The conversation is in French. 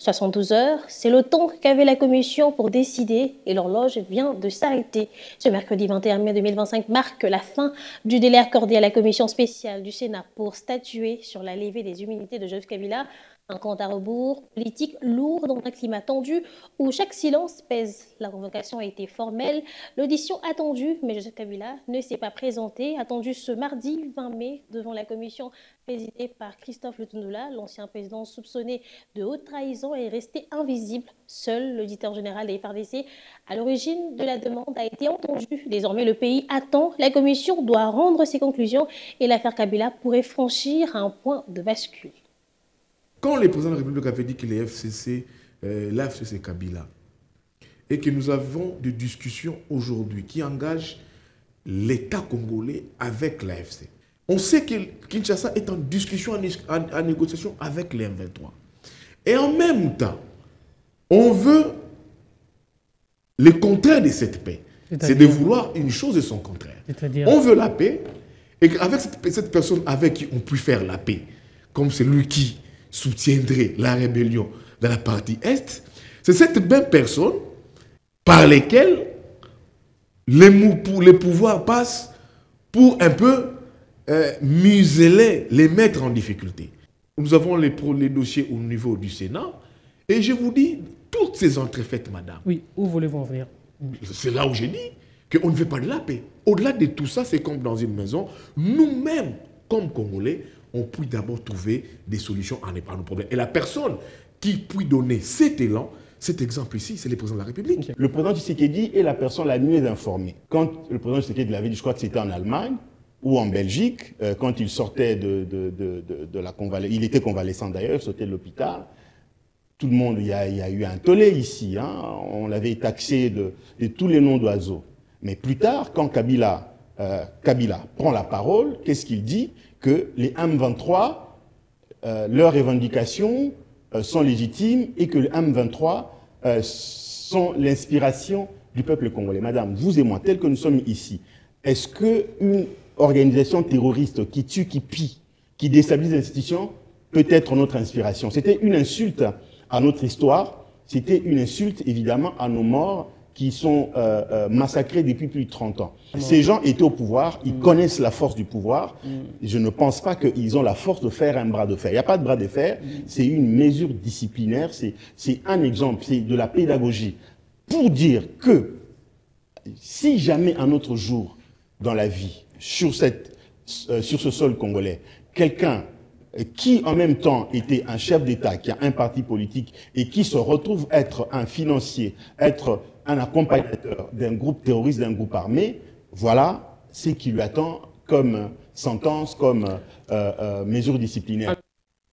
72 heures, c'est le temps qu'avait la commission pour décider et l'horloge vient de s'arrêter. Ce mercredi 21 mai 2025 marque la fin du délai accordé à la commission spéciale du Sénat pour statuer sur la levée des immunités de Joseph Kabila. Un compte à rebours politique lourd dans un climat tendu où chaque silence pèse. La convocation a été formelle, l'audition attendue, mais Joseph Kabila ne s'est pas présenté. Attendu ce mardi 20 mai devant la commission présidée par Christophe Lutundula, l'ancien président soupçonné de haute trahison est resté invisible. Seul l'auditeur général des FARDC à l'origine de la demande a été entendu. Désormais, le pays attend. La commission doit rendre ses conclusions et l'affaire Kabila pourrait franchir un point de bascule. Quand le président de la République avait dit que l'AFCC Kabila, et que nous avons des discussions aujourd'hui qui engagent l'État congolais avec l'AFC, on sait que Kinshasa est en discussion, en négociation avec les M23. Et en même temps, on veut le contraire de cette paix. C'est de vouloir une chose et son contraire. On veut la paix, et avec cette personne avec qui on peut faire la paix, comme celui qui soutiendrait la rébellion dans la partie Est, c'est cette même personne par lesquelles les pouvoirs passent pour un peu museler, les mettre en difficulté. Nous avons les dossiers au niveau du Sénat, et je vous dis, toutes ces entrées faites, madame. Oui, où voulez-vous en venir? C'est là où j'ai dit qu'on ne veut pas de la paix. Au-delà de tout ça, c'est comme dans une maison, nous-mêmes, comme Congolais, on peut d'abord trouver des solutions à nos problèmes. Et la personne qui peut donner cet élan, cet exemple ici, c'est le président de la République. Le président Tshisekedi est la personne la mieux informée. Quand le président Tshisekedi l'avait dit, je crois que c'était en Allemagne ou en Belgique, quand il sortait de la convalescence, il était convalescent d'ailleurs, il sortait de l'hôpital, tout le monde, il y a eu un tollé ici, hein, on l'avait taxé de tous les noms d'oiseaux. Mais plus tard, quand Kabila prend la parole, qu'est-ce qu'il dit? Que les M23, leurs revendications sont légitimes et que les M23 sont l'inspiration du peuple congolais. Madame, vous et moi, tel que nous sommes ici, est-ce qu'une organisation terroriste qui tue, qui pille, qui déstabilise l'institution peut être notre inspiration? C'était une insulte à notre histoire, c'était une insulte évidemment à nos morts qui sont massacrés depuis plus de 30 ans. Ces gens étaient au pouvoir, ils connaissent la force du pouvoir. Je ne pense pas qu'ils ont la force de faire un bras de fer. Il n'y a pas de bras de fer, c'est une mesure disciplinaire, c'est un exemple, c'est de la pédagogie. Pour dire que si jamais un autre jour dans la vie, sur ce sol congolais, quelqu'un qui en même temps était un chef d'État, qui a un parti politique et qui se retrouve être un financier, être un accompagnateur d'un groupe terroriste, d'un groupe armé, voilà ce qui lui attend comme sentence, comme mesure disciplinaire.